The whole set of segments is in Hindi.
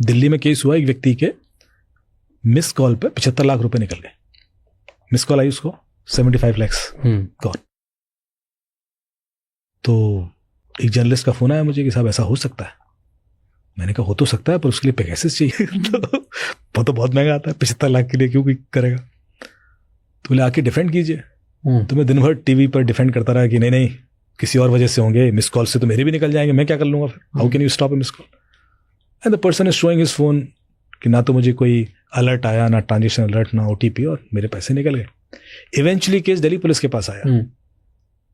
दिल्ली में केस हुआ, एक व्यक्ति के मिस कॉल पे 75 लाख रुपए निकल गए। मिस कॉल आई उसको 75 लाख गॉन। तो एक जर्नलिस्ट का फोन आया मुझे कि साहब ऐसा हो सकता है। मैंने कहा हो तो सकता है, पर उसके लिए पैकेजेस चाहिए तो वो तो बहुत महंगा आता है, 75 लाख के लिए क्यों कोई करेगा। तो बोले आके डिफेंड कीजिए। तो मैं दिन भर टीवी पर डिफेंड करता रहा कि नहीं नहीं किसी और वजह से होंगे, मिस कॉल से तो मेरे भी निकल जाएंगे, मैं क्या कर लूंगा फिर, how can you stop A miss call. And the person is showing his phone कि ना तो मुझे कोई अलर्ट आया, ना ट्रांजेक्शन अलर्ट, ना ओटीपी, और मेरे पैसे निकल गए। इवेंचुअली केस दिल्ली पुलिस के पास आया।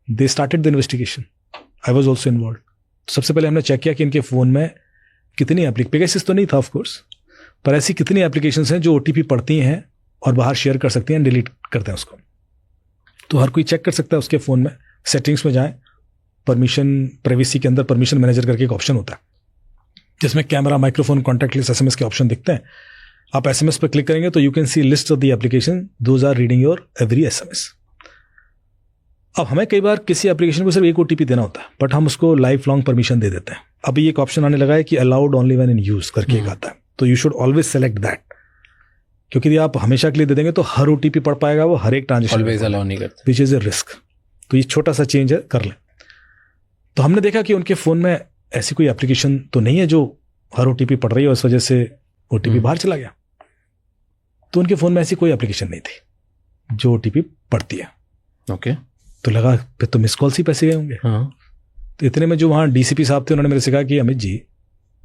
They started the investigation, I was also involve. सबसे पहले हमने चेक किया कि इनके फोन में कितनी एप्लीकेशंस तो नहीं था ऑफ कोर्स, पर ऐसी कितनी एप्लीकेशंस हैं जो ओटीपी पढ़ती हैं और बाहर शेयर कर सकती हैं, डिलीट करते हैं उसको। तो हर कोई चेक कर सकता है उसके फ़ोन में। सेटिंग्स में जाएं, परमिशन, प्राइवेसी के अंदर परमिशन मैनेजर करके एक ऑप्शन होता है जिसमें camera, microphone, contact list, SMS के ऑप्शन दिखते हैं। आप एसएमएस पर क्लिक करेंगे तो you can see list of the application, those are reading your every SMS. अब हमें कई बार किसी एप्लीकेशन को सिर्फ एक ओटीपी देना होता है, बट हम उसको लाइफ लॉन्ग परमिशन दे देते हैं। अभी एक ऑप्शन आने लगा है कि allowed only when in use करके एक आता है, तो you should always select that, क्योंकि यदि आप हमेशा के लिए दे देंगे तो हर ओटीपी पढ़ पाएगा वो, हर एक ट्रांजेक्शन ऑलवेज अलाउ नहीं करते, विच इज ए रिस्क। तो ये छोटा सा चेंज है, कर लें। तो हमने देखा कि उनके फ़ोन में ऐसी कोई एप्लीकेशन तो नहीं है जो हर ओटीपी पढ़ रही है और इस वजह से ओटीपी बाहर चला गया। तो उनके फ़ोन में ऐसी कोई एप्लीकेशन नहीं थी जो ओटीपी पढ़ती है। ओके। तो लगा फिर तो मिस कॉल से पैसे गए होंगे। तो इतने में जो वहाँ डीसीपी साहब थे उन्होंने मेरे से कहा कि अमित जी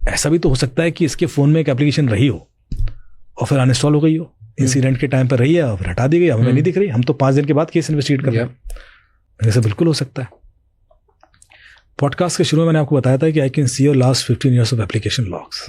ऐसा भी तो हो सकता है कि इसके फ़ोन में एक एप्लीकेशन रही हो और फिर अनइंस्टॉल हो गई हो, इंसिडेंट के टाइम पर रही है और फिर हटा दी गई, हमें नहीं दिख रही, हम तो 5 दिन के बाद केस इन्वेस्टिगेट कर रहे हैं। ऐसा बिल्कुल हो सकता है। पॉडकास्ट के शुरू में मैंने आपको बताया था कि I can see your last 15 years of application logs.